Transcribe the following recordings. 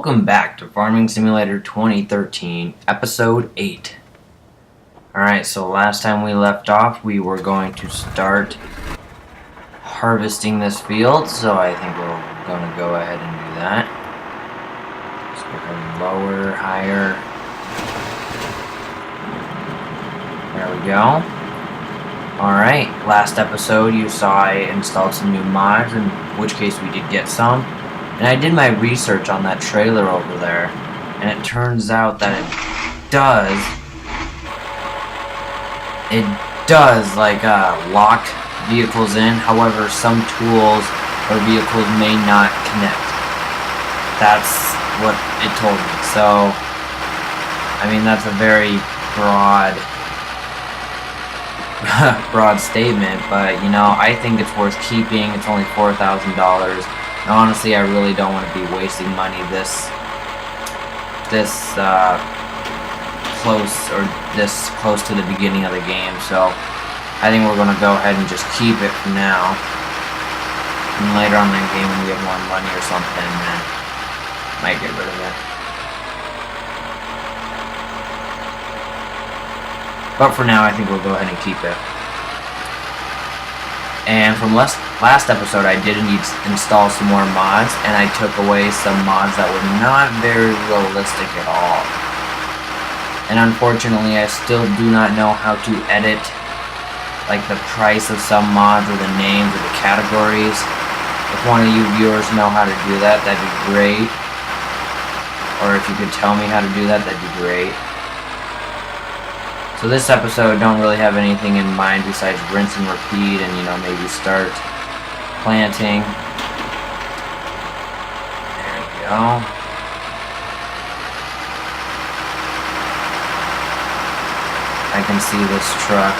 Welcome back to Farming Simulator 2013, Episode 8. Alright, so last time we left off, we were going to start harvesting this field, so I think we're going to go ahead and do that. Just go ahead and lower, higher. There we go. Alright, last episode you saw I installed some new mods, in which case we did get some. And I did my research on that trailer over there, and it turns out that it does like lock vehicles in. However, some tools or vehicles may not connect. That's what it told me. So, I mean, that's a very broad statement, but you know, I think it's worth keeping. It's only $4,000. Honestly, I really don't want to be wasting money this close to the beginning of the game. So I think we're going to go ahead and just keep it for now. And later on in the game, when we have more money or something, then might get rid of it. But for now, I think we'll go ahead and keep it. And from last episode, I did install some more mods, and I took away some mods that were not very realistic at all. And unfortunately, I still do not know how to edit like the price of some mods or the names or the categories. If one of you viewers know how to do that, that'd be great. Or if you could tell me how to do that, that'd be great. So this episode don't really have anything in mind besides rinse and repeat and, you know, maybe start planting. There we go. I can see this truck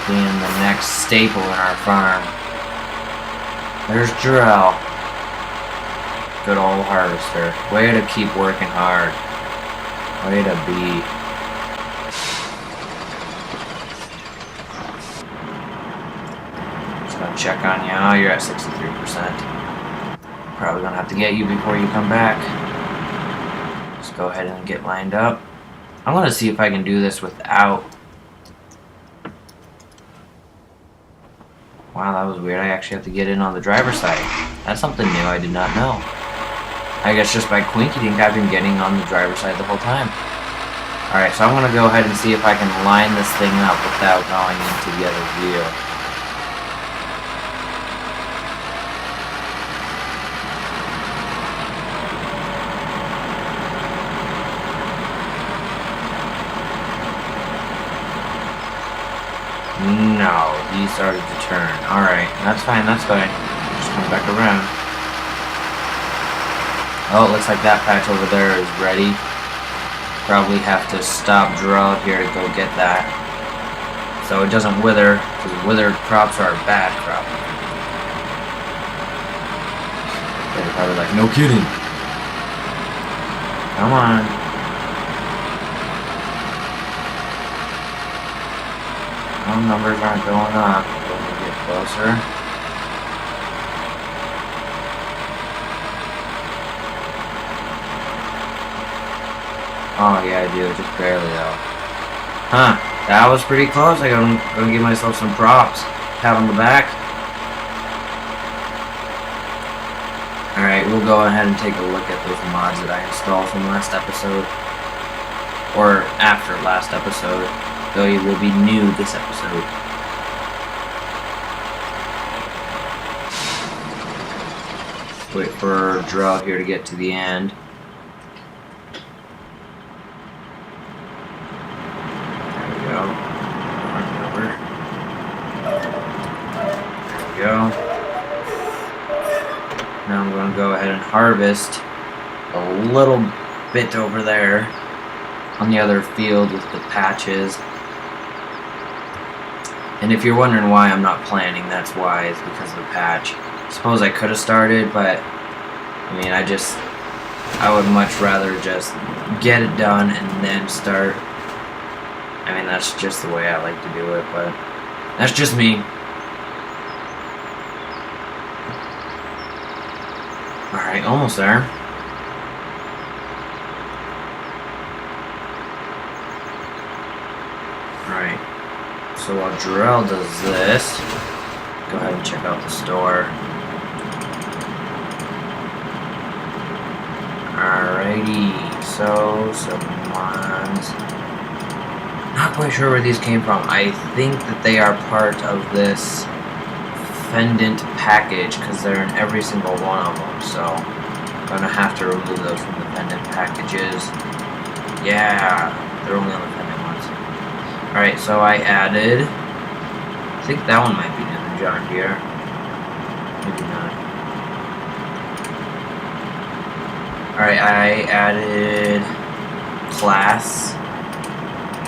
being the next staple in our farm. There's Jarrell. Good old harvester. Way to keep working hard. Way to be. Check on you. Oh, you're at 63%. Probably gonna have to get you before you come back. Just go ahead and get lined up. I'm gonna see if I can do this without. Wow, that was weird. I actually have to get in on the driver's side. That's something new I did not know. I guess just by Quinky-Dink, I've been getting on the driver's side the whole time. Alright, so I'm gonna go ahead and see if I can line this thing up without going into the other view. No, he started to turn. Alright, that's fine, that's fine. Just come back around. Oh, it looks like that patch over there is ready. Probably have to stop Jarrell here to go get that. So it doesn't wither, because withered crops are a bad crop. They're probably like, no kidding. Come on. Numbers aren't going up. We're gonna get closer. Oh yeah, I do, just barely though. Huh? That was pretty close. I'm gonna give myself some props. Pat on the back. All right, we'll go ahead and take a look at those mods that I installed from last episode, or after last episode. Though it will be new this episode. Wait for Jarrell here to get to the end. There we go. Over. There we go. Now I'm going to go ahead and harvest a little bit over there on the other field with the patches. And if you're wondering why I'm not planting, that's why. It's because of the patch. I suppose I could have started, but I mean, I would much rather just get it done and then start. I mean, that's just the way I like to do it, but that's just me. Alright, almost there. So while Jarrell does this, go ahead and check out the store. Alrighty, so some mods. Not quite sure where these came from. I think that they are part of this Fendant package because they're in every single one of them. So I'm gonna have to remove those from the Fendant packages. Yeah, they're only on the Fendant ones. Alright, so I added. I think that one might be new than John Deere. Maybe not. Alright, I added class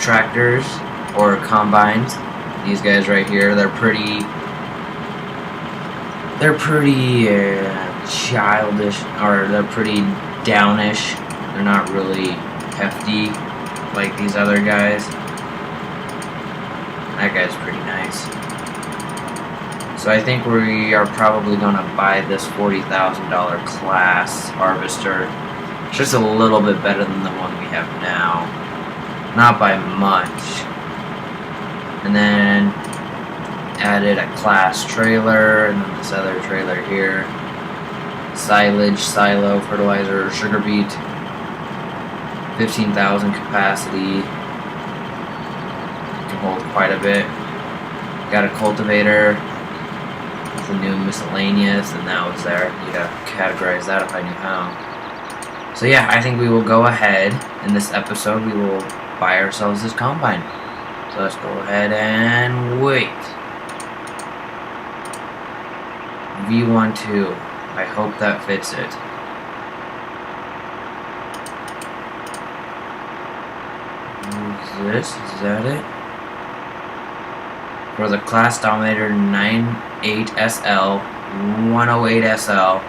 tractors or combines. These guys right here, they're pretty childish, or they're pretty downish. They're not really hefty like these other guys. That guy's pretty nice. So I think we are probably going to buy this $40,000 class harvester. It's just a little bit better than the one we have now. Not by much. And then added a class trailer, and then this other trailer here. Silage, silo, fertilizer, sugar beet. 15,000 capacity. Can hold quite a bit. Got a cultivator. The new miscellaneous, and that was there. You'd have to categorize that if I knew how. So yeah, I think we will go ahead in this episode. We will buy ourselves this combine. So let's go ahead and wait. V12. I hope that fits it. Who's this? Is that it? For the Class Dominator 98SL, 108SL,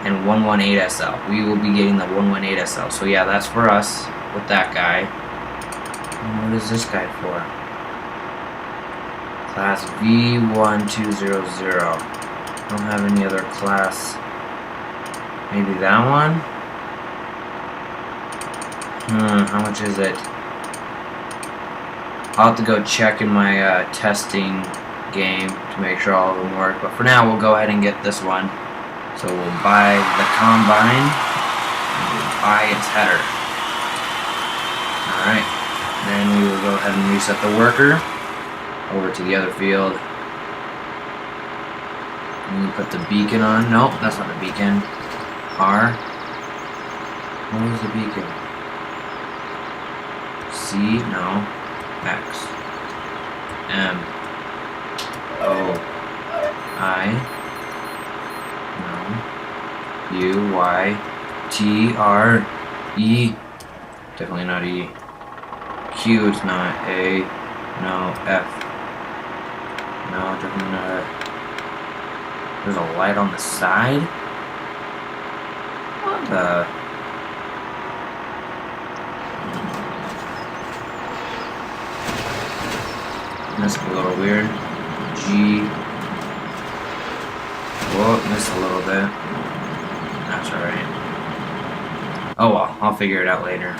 and 118SL. We will be getting the 118SL. So yeah, that's for us with that guy. And what is this guy for? Class V1200. Don't have any other class. Maybe that one? How much is it? I'll have to go check in my testing game to make sure all of them work. But for now, we'll go ahead and get this one. So we'll buy the combine and we'll buy its header. Alright. Then we will go ahead and reset the worker over to the other field. And we put the beacon on. Nope, that's not the beacon. R. What was the beacon? C? No. X. M. O. I. No. U. Y. T. R. E. Definitely not E. Q. It's not A. No. F. No, definitely not F. There's a light on the side? What the? Missed a little weird. G. Whoa, missed a little bit. That's alright. Oh well, I'll figure it out later.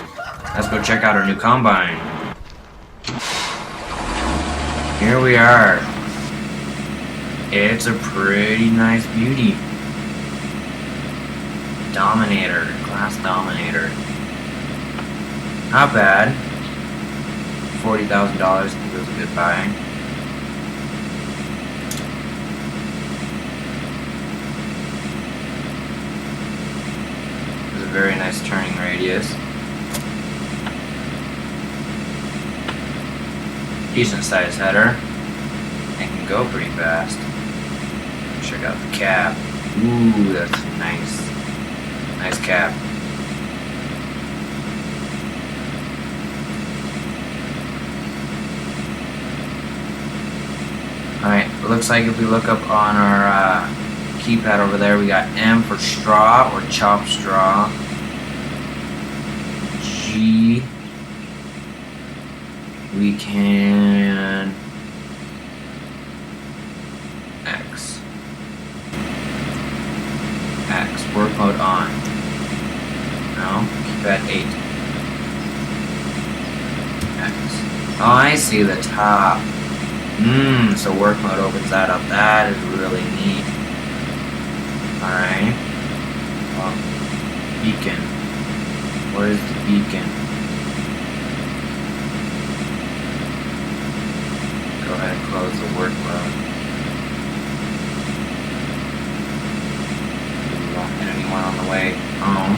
Let's go check out our new combine. Here we are. It's a pretty nice beauty. Dominator, Class Dominator. Not bad. $40,000, I think it was a good buy. It's a very nice turning radius. Decent sized header. It can go pretty fast. Check out the cab. Ooh, that's nice. Nice cab. Alright, it looks like if we look up on our keypad over there, we got M for straw or chopped straw. G. We can. X. X. Work mode on. No, keypad 8. X. Oh, I see the top. So work mode opens that up. That is really neat. Alright. Beacon. Where is the beacon? Go ahead and close the work mode. Won't hit anyone on the way home.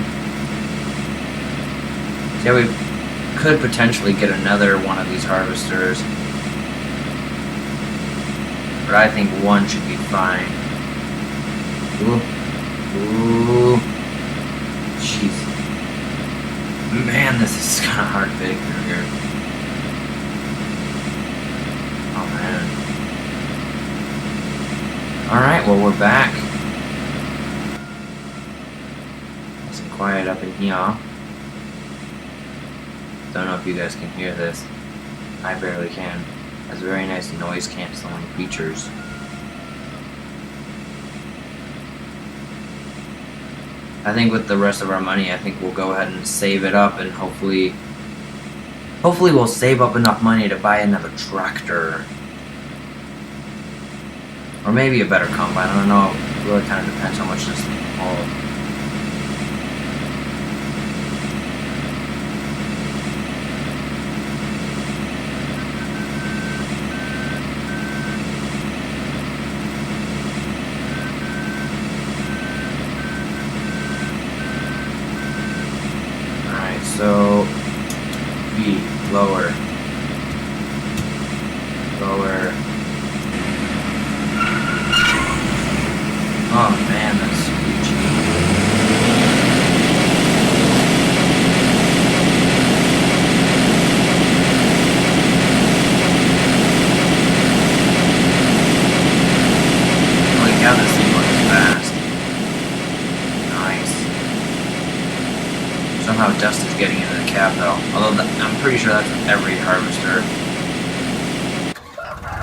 Yeah, we could potentially get another one of these harvesters. But I think one should be fine. Ooh. Ooh. Jeez. Man, this is kind of hard fitting through here. Oh, man. Alright, well, we're back. Nice and quiet up in here. Don't know if you guys can hear this. I barely can. It has very nice noise canceling features. I think with the rest of our money, I think we'll go ahead and save it up, and hopefully we'll save up enough money to buy another tractor. Or maybe a better combine, I don't know. It really kind of depends how much this thing holds. So, V, lower, lower. Oh man, that's screechy. Holy cow, this thing runs fast. Nice. Somehow dust is getting into the cab though. Although I'm pretty sure that's with every harvester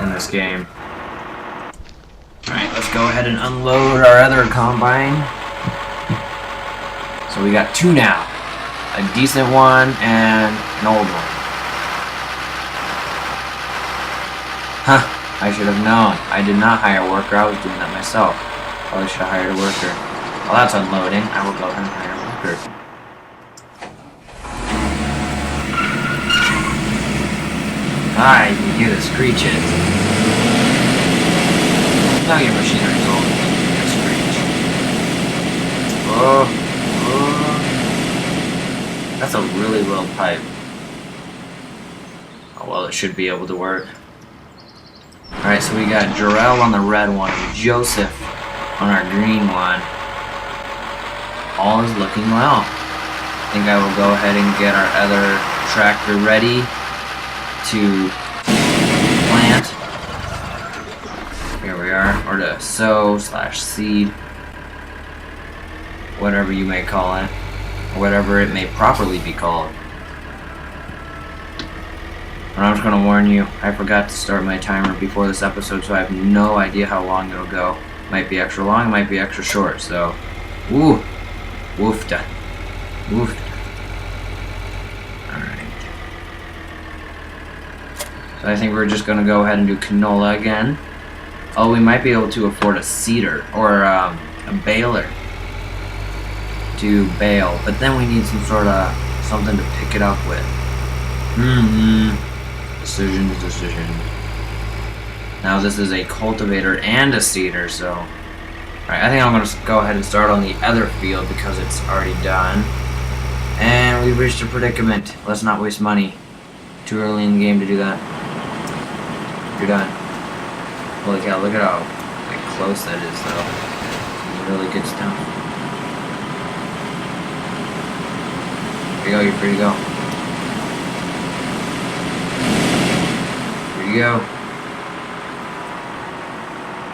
in this game. Alright, let's go ahead and unload our other combine. So we got two now. A decent one and an old one. Huh, I should have known. I did not hire a worker, I was doing that myself. Probably should have hired a worker. While that's unloading, I will go ahead and hire a worker. Ah, you can hear the screeches. Now your machinery's old, you can hear the screech. Oh, oh. That's a really low pipe. Oh well, it should be able to work. Alright, so we got Jarrell on the red one and Joseph on our green one. All is looking well. I think I will go ahead and get our other tractor ready to plant. Here we are, or to sow / seed, whatever you may call it, or whatever it may properly be called. And I'm just going to warn you, I forgot to start my timer before this episode, so I have no idea how long it'll go. Might be extra long, might be extra short, so woo, woofda, woofda. So I think we're just going to go ahead and do canola again. Oh, we might be able to afford a seeder or a baler to bale, but then we need some sort of something to pick it up with. Decision. Now this is a cultivator and a seeder, so alright, I think I'm going to go ahead and start on the other field because it's already done. And we've reached a predicament. Let's not waste money. Too early in the game to do that. You're done. Holy cow, look at how close that is though. Some really good stuff. There you go, you're free to go. Free to go.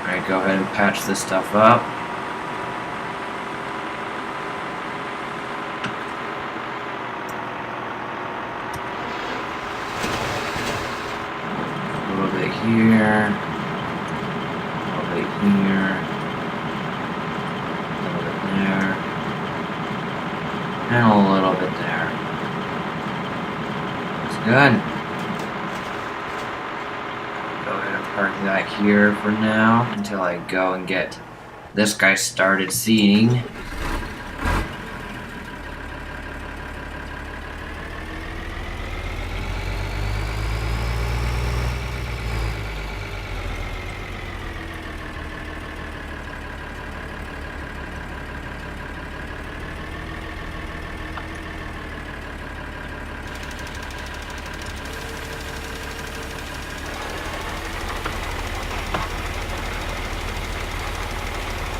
Alright, go ahead and patch this stuff up. Here, a little bit here, a little bit there, and a little bit there. That's good. Go ahead and back here for now until I go and get this guy started seeding.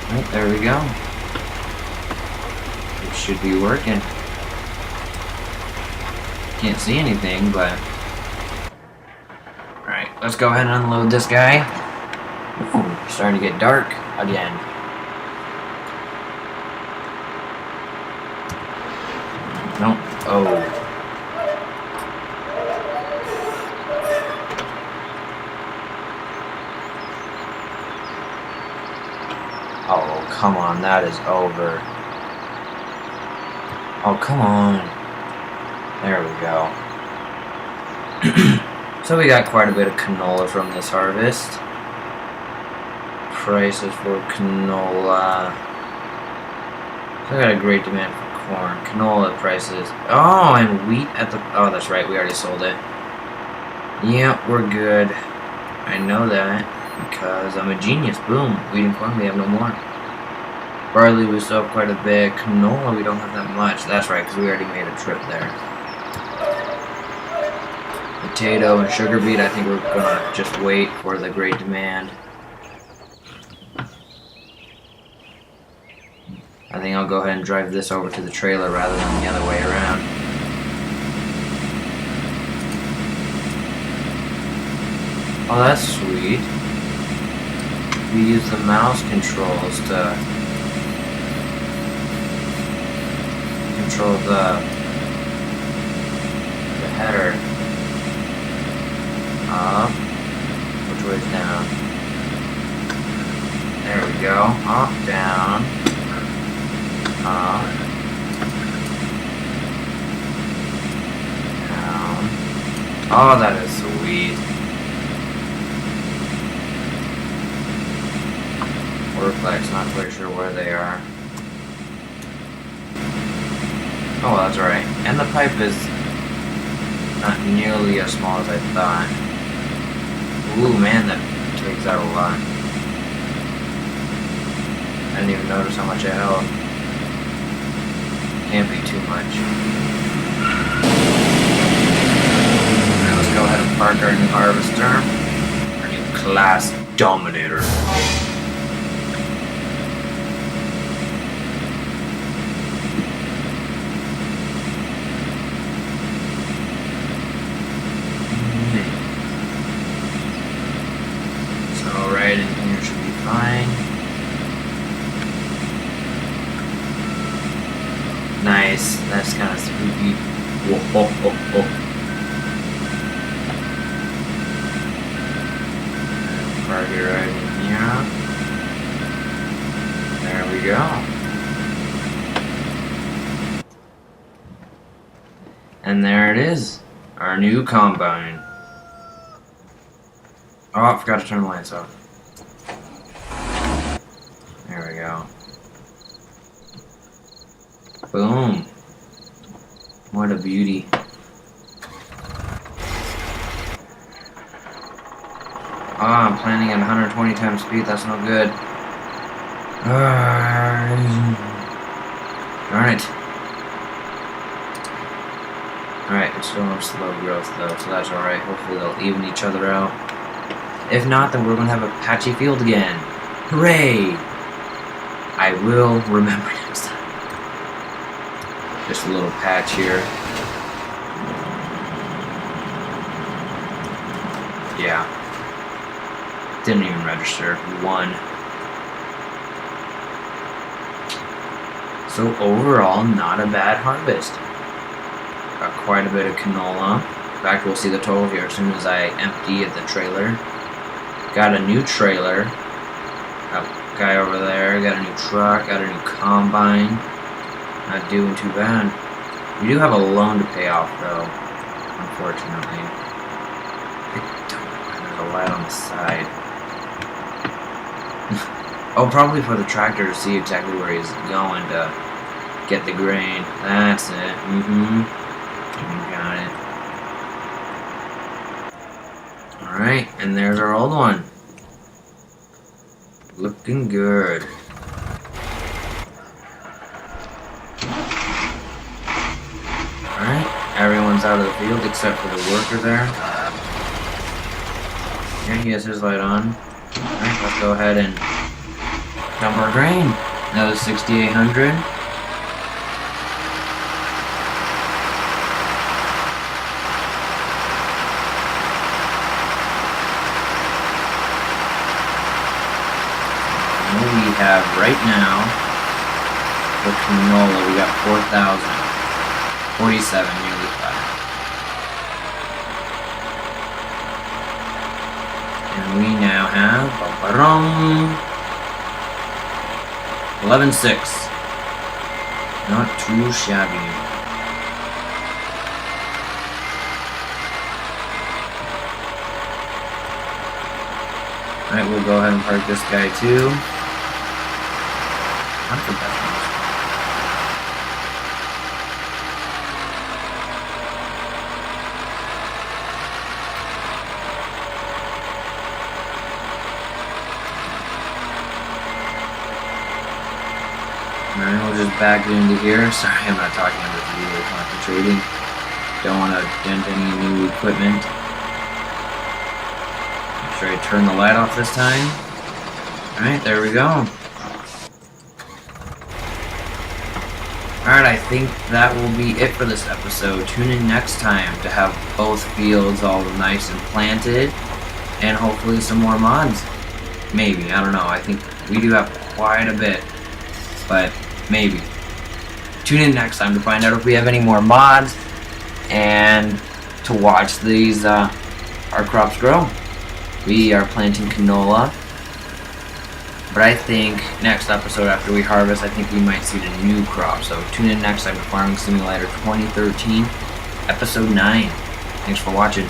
Right, there we go. It should be working. Can't see anything, but... Alright, let's go ahead and unload this guy. Ooh, starting to get dark again. Nope. Oh. Oh, come on, that is over. Oh, come on. There we go. So we got quite a bit of canola from this harvest. Prices for canola. I got a great demand for corn. Canola prices. Oh, and wheat at the... Oh, that's right, we already sold it. Yep, we're good. I know that. Because I'm a genius. Boom. Wheat and corn, we have no more. Barley, we still have quite a bit. Canola, we don't have that much. That's right, because we already made a trip there. Potato and sugar beet, I think we're gonna just wait for the great demand. I think I'll go ahead and drive this over to the trailer rather than the other way around. Oh, that's sweet. We use the mouse controls to control the header. Up. Which way's down? There we go. Up, down. Up. Down. Oh, that is sweet. Oriflex, not quite sure where they are. Oh, well, that's alright. And the pipe is not nearly as small as I thought. Ooh, man, that takes out a lot. I didn't even notice how much I held. Can't be too much. Alright, let's go ahead and park our new harvester. Our new class dominator. In here should be fine. Nice. That's kind of spooky. Whoa, ho, ho, ho. Park it right in here. There we go. And there it is. Our new combine. Oh, I forgot to turn the lights off. There we go. Boom. What a beauty. Ah, I'm planning at 120 times speed. That's no good. Darn it. Alright, it's still on slow growth though, so that's alright. Hopefully they'll even each other out. If not, then we're going to have a patchy field again. Hooray! I will remember next time. Just a little patch here. Yeah. Didn't even register. 1. So overall, not a bad harvest. Got quite a bit of canola. In fact, we'll see the total here as soon as I empty the trailer. Got a new trailer. Got a guy over there. Got a new truck. Got a new combine. Not doing too bad. We do have a loan to pay off, though. Unfortunately. I don't know why there's a light on the side. Oh, probably for the tractor to see exactly where he's going to get the grain. That's it. You got it. Alright, and there's our old one. Looking good. Alright, everyone's out of the field except for the worker there. Yeah, he has his light on. Alright, let's go ahead and dump our grain. Another 6,800. We have right now for canola, we got 4,000. 47, nearly 5. And we now have 11,600. Not too shabby. Alright, we'll go ahead and park this guy too. Not the best one. Alright, we'll just back it into here. Sorry, I'm not talking, I'm just really concentrating. Don't want to dent any new equipment. Make sure I turn the light off this time. Alright, there we go. Alright, I think that will be it for this episode. Tune in next time to have both fields all nice and planted. And hopefully some more mods. Maybe, I don't know. I think we do have quite a bit. But maybe. Tune in next time to find out if we have any more mods. And to watch these, our crops grow. We are planting canola. But I think next episode after we harvest, I think we might see the new crop. So tune in next time to Farming Simulator 2013, episode 9. Thanks for watching.